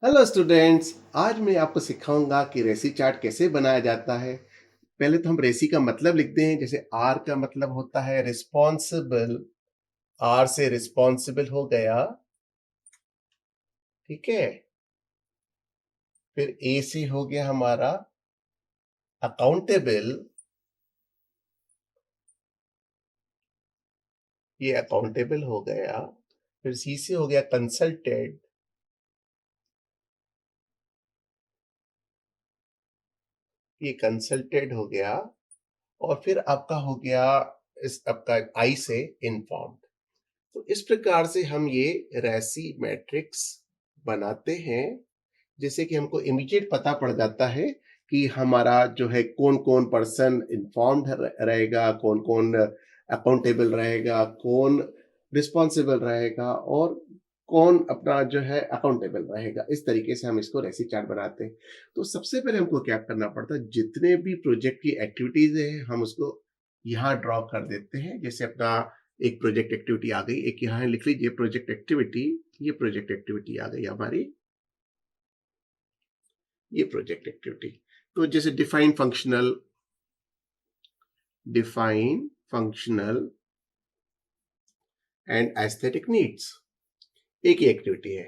Hello students. आज मैं आपको सिखाऊंगा कि रेसी चार्ट कैसे बनाया जाता है। पहले तो हम रेसी का मतलब लिखते हैं। जैसे आर का मतलब होता है रिस्पॉन्सिबल। आर से रिस्पॉन्सिबल हो गया, ठीक है। फिर ए से हो गया हमारा अकाउंटेबल। ये अकाउंटेबल हो गया। फिर सी से हो गया कंसल्टेड। ये कंसल्टेड हो गया। और फिर आपका हो गया इस आपका आई से इन्फॉर्म्ड। तो इस प्रकार से हम ये रेसी मैट्रिक्स बनाते हैं, जैसे कि हमको इमीडिएट पता पड़ जाता है कि हमारा जो है कौन कौन पर्सन इन्फॉर्म्ड रहेगा, कौन कौन अकाउंटेबल रहेगा, कौन रिस्पॉन्सिबल रहेगा और कौन अपना जो है अकाउंटेबल रहेगा। इस तरीके से हम इसको रेसी चार्ट बनाते हैं। तो सबसे पहले हमको क्या करना पड़ता है, जितने भी प्रोजेक्ट की एक्टिविटीज है हम उसको यहाँ ड्रॉ कर देते हैं। जैसे अपना एक प्रोजेक्ट एक्टिविटी आ गई, एक यहाँ लिख लीजिए प्रोजेक्ट एक्टिविटी। ये प्रोजेक्ट एक्टिविटी आ गई हमारी, ये प्रोजेक्ट एक्टिविटी। तो जैसे define functional and aesthetic needs, एक ही एक्टिविटी है,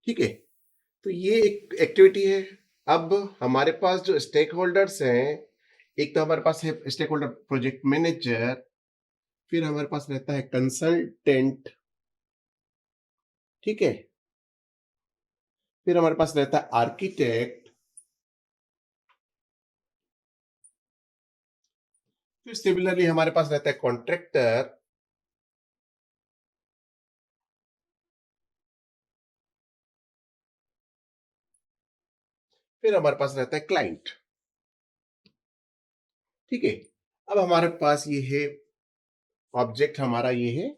ठीक है। तो ये एक एक्टिविटी है। अब हमारे पास जो स्टेक होल्डर्स हैं, एक तो हमारे पास है स्टेक होल्डर प्रोजेक्ट मैनेजर, फिर हमारे पास रहता है कंसल्टेंट, ठीक है। फिर हमारे पास रहता है आर्किटेक्ट, फिर सिमिलरली हमारे पास रहता है कॉन्ट्रैक्टर, फिर हमारे पास रहता है क्लाइंट, ठीक है। अब हमारे पास ये है ऑब्जेक्ट, हमारा ये है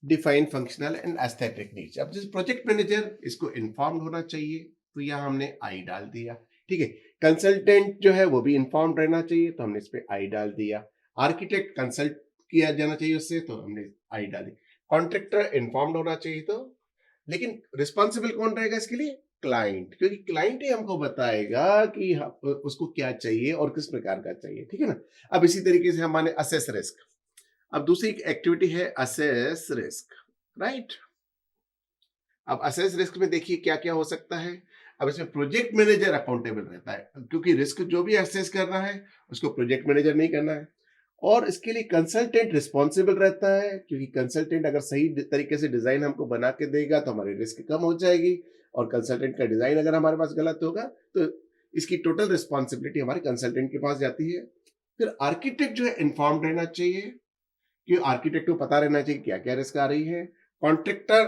define functional and aesthetic needs. अब जिस प्रोजेक्ट मैनेजर इसको इन्फॉर्म्ड होना चाहिए, तो यहां हमने आई डाल दिया, ठीक है। कंसल्टेंट जो है वो भी इन्फॉर्म्ड रहना चाहिए, तो हमने इस पे आई डाल दिया। आर्किटेक्ट कंसल्ट किया जाना चाहिए उससे, तो हमने आई डाली। कॉन्ट्रैक्टर इन्फॉर्म्ड होना चाहिए, तो लेकिन रिस्पॉन्सिबल कौन रहेगा इसके लिए? क्लाइंट, क्योंकि क्लाइंट ही हमको बताएगा कि उसको क्या चाहिए और किस प्रकार का चाहिए, ठीक है ना। अब इसी तरीके से हमारे असेस रिस्क। अब दूसरी एक्टिविटी है असेस रिस्क, राइट। अब असेस रिस्क में देखिए क्या क्या हो सकता है। अब इसमें प्रोजेक्ट मैनेजर अकाउंटेबल रहता है, क्योंकि रिस्क जो भी असेस करना है उसको प्रोजेक्ट मैनेजर नहीं करना है। और इसके लिए कंसल्टेंट रिस्पॉन्सिबल रहता है, क्योंकि कंसल्टेंट अगर सही तरीके से डिजाइन हमको बना के देगा तो हमारी रिस्क कम हो जाएगी। और कंसल्टेंट का डिजाइन अगर हमारे पास गलत होगा तो इसकी टोटल रिस्पॉन्सिबिलिटी हमारे कंसल्टेंट के पास जाती है। फिर आर्किटेक्ट जो है इन्फॉर्म रहना चाहिए, कि आर्किटेक्ट को पता रहना चाहिए क्या क्या रिस्क आ रही है। कॉन्ट्रैक्टर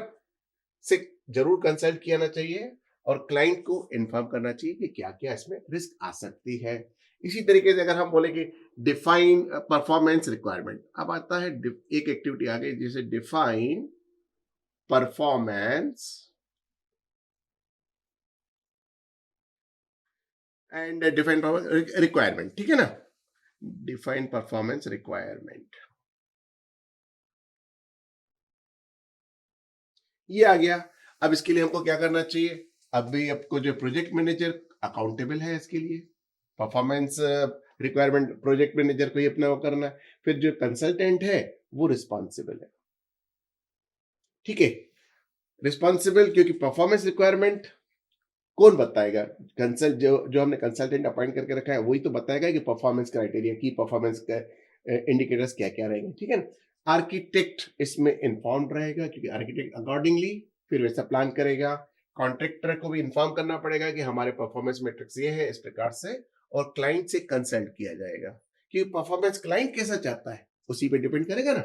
से जरूर कंसल्ट किया चाहिए और क्लाइंट को इन्फॉर्म करना चाहिए कि क्या क्या इसमें रिस्क आ सकती है। इसी तरीके से अगर हम बोले कि डिफाइन परफॉर्मेंस रिक्वायरमेंट, अब आता है एक एक्टिविटी आ गई जैसे define performance and define requirement, ठीक है ना। डिफाइन परफॉर्मेंस रिक्वायरमेंट, ये आ गया। अब इसके लिए हमको क्या करना चाहिए? अभी आपको जो प्रोजेक्ट मैनेजर अकाउंटेबल है इसके लिए, परफॉर्मेंस रिक्वायरमेंट प्रोजेक्ट मैनेजर को ही अपना वो करना है। फिर जो कंसल्टेंट है वो रिस्पॉन्सिबल है, ठीक है। रिस्पॉन्सिबल क्योंकि परफॉर्मेंस रिक्वायरमेंट कौन बताएगा? कंसल्ट जो जो हमने कंसल्टेंट अपॉइंट करके रखा है वही तो बताएगा कि परफॉर्मेंस क्राइटेरिया की परफॉर्मेंस इंडिकेटर्स क्या क्या रहेंगे, ठीक है ना। आर्किटेक्ट इसमें इन्फॉर्म्ड रहेगा, क्योंकि आर्किटेक्ट अकॉर्डिंगली फिर वैसा प्लान करेगा। कॉन्ट्रैक्टर को भी इन्फॉर्म करना पड़ेगा कि हमारे परफॉर्मेंस मैट्रिक्स ये है इस प्रकार से। और क्लाइंट से कंसल्ट किया जाएगा, कि परफॉर्मेंस क्लाइंट कैसा चाहता है उसी पे डिपेंड करेगा ना।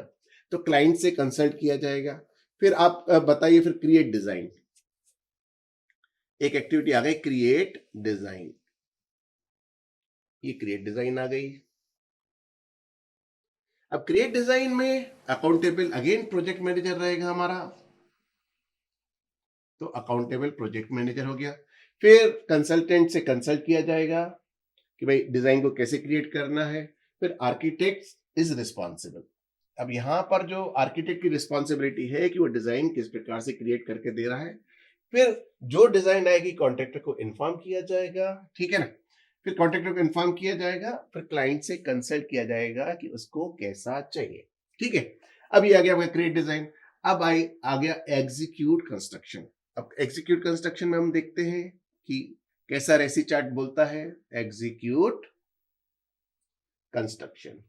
तो क्लाइंट से कंसल्ट किया जाएगा। फिर आप बताइए, फिर क्रिएट डिजाइन, एक एक्टिविटी आ गई क्रिएट डिजाइन। ये क्रिएट डिजाइन आ गई। अब क्रिएट डिजाइन में अकाउंटेबल अगेन प्रोजेक्ट मैनेजर रहेगा हमारा, तो अकाउंटेबल प्रोजेक्ट मैनेजर हो गया। फिर कंसल्टेंट से कंसल्ट किया जाएगा कि भाई डिजाइन को कैसे क्रिएट करना है। फिर आर्किटेक्ट इज रिस्पॉन्सिबल, अब यहाँ पर जो आर्किटेक्ट की रिस्पॉन्सिबिलिटी है कि वो डिजाइन किस प्रकार से क्रिएट करके दे रहा है। फिर जो डिजाइन आएगी कॉन्ट्रैक्टर को इन्फॉर्म किया जाएगा, ठीक है ना। फिर कॉन्ट्रैक्टर को इन्फॉर्म किया जाएगा, फिर क्लाइंट से कंसल्ट किया जाएगा कि उसको कैसा चाहिए, ठीक है। अब ये आ गया आपका क्रिएट डिजाइन। अब आ गया एग्जीक्यूट कंस्ट्रक्शन। अब एग्जीक्यूट कंस्ट्रक्शन में हम देखते हैं कि कैसा रेसी चार्ट बोलता है, एग्जीक्यूट कंस्ट्रक्शन।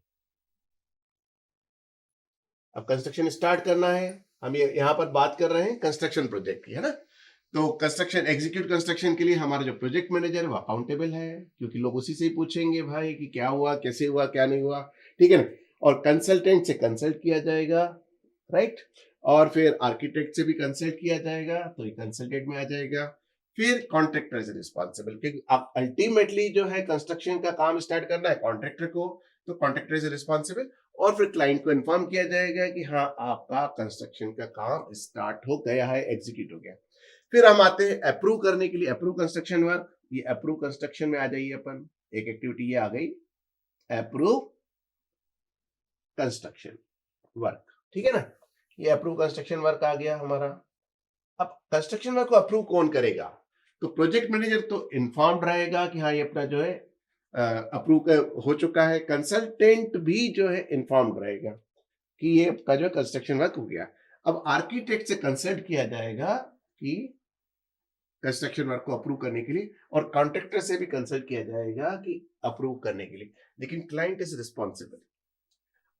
अब कंस्ट्रक्शन स्टार्ट करना है, हम ये यहां पर बात कर रहे हैं कंस्ट्रक्शन प्रोजेक्ट की, है ना। तो कंस्ट्रक्शन एग्जीक्यूट कंस्ट्रक्शन के लिए हमारा जो प्रोजेक्ट मैनेजर है वो अकाउंटेबल है, क्योंकि लोग उसी से ही पूछेंगे भाई कि क्या हुआ, कैसे हुआ, क्या नहीं हुआ, ठीक है ना। और कंसल्टेंट से कंसल्ट किया जाएगा, राइट। और फिर आर्किटेक्ट से भी कंसल्ट किया जाएगा, तो ये कंसल्टेंट में आ जाएगा। फिर कॉन्ट्रैक्टर से रिस्पॉन्सिबल, क्योंकि आप अल्टीमेटली जो है कंस्ट्रक्शन का काम स्टार्ट करना है कॉन्ट्रैक्टर को, तो कॉन्ट्रैक्टर से रिस्पॉन्सिबल। और फिर क्लाइंट को इन्फॉर्म किया जाएगा कि हाँ आपका कंस्ट्रक्शन का काम स्टार्ट हो गया है, एग्जीक्यूट हो गया। फिर हम आते हैं अप्रूव करने के लिए, अप्रूव कंस्ट्रक्शन वर्क। ये अप्रूव कंस्ट्रक्शन में आ जाइए अपन, एक एक्टिविटी ये आ गई, अप्रूव कंस्ट्रक्शन वर्क, ठीक है ना। ये अप्रूव कंस्ट्रक्शन वर्क आ गया हमारा। अब कंस्ट्रक्शन वर्क को अप्रूव कौन करेगा, तो प्रोजेक्ट मैनेजर तो इन्फॉर्म्ड रहेगा कि हाँ ये अपना जो है अप्रूव हो चुका है। कंसल्टेंट भी जो है इन्फॉर्म्ड रहेगा कि ये आपका जो कंस्ट्रक्शन वर्क हो गया। अब आर्किटेक्ट से कंसल्ट किया जाएगा कि कंस्ट्रक्शन वर्क को अप्रूव करने के लिए, और कॉन्ट्रैक्टर से भी कंसल्ट किया जाएगा कि अप्रूव करने के लिए। लेकिन client is responsible,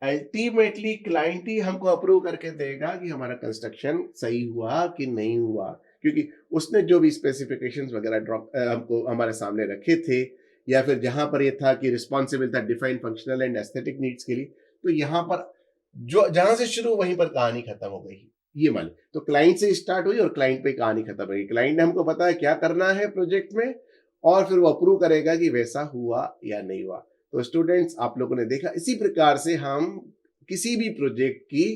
ultimately client ही हमको अप्रूव करके देगा कि हमारा कंस्ट्रक्शन सही हुआ कि नहीं हुआ, क्योंकि उसने जो भी स्पेसिफिकेशंस वगैरह ड्रॉप हमको हमारे सामने रखे थे, या फिर जहां पर ये था कि रिस्पॉन्सिबल था define functional and aesthetic needs के लिए, तो यहाँ पर जो जहां से शुरू वहीं पर कहानी खत्म हो गई, ये मान। तो क्लाइंट से स्टार्ट हुई और क्लाइंट पे कहानी खत्म हो गई। क्लाइंट ने हमको पता है क्या करना है प्रोजेक्ट में, और फिर वो अप्रूव करेगा कि वैसा हुआ या नहीं हुआ। तो स्टूडेंट्स आप लोगों ने देखा, इसी प्रकार से हम किसी भी प्रोजेक्ट की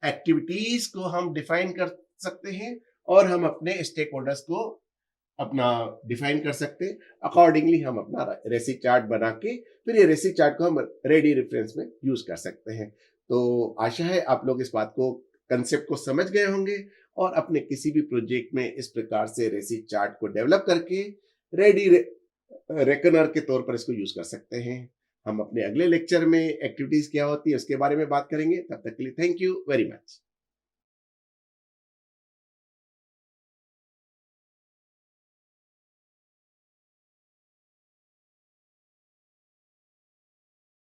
एक्टिविटीज को हम डिफाइन कर सकते हैं, और हम अपने स्टेक होल्डर्स को अपना डिफाइन कर सकते हैं। अकॉर्डिंगली हम अपना रेसी चार्ट बना के फिर ये रेसी चार्ट को हम रेडी रेफरेंस में यूज कर सकते हैं। तो आशा है आप लोग इस बात को, कंसेप्ट को समझ गए होंगे, और अपने किसी भी प्रोजेक्ट में इस प्रकार से रेसी चार्ट को डेवलप करके रेडी रेकनर के तौर पर इसको यूज कर सकते हैं। हम अपने अगले लेक्चर में एक्टिविटीज क्या होती है उसके बारे में बात करेंगे। तब तक के लिए थैंक यू वेरी मच।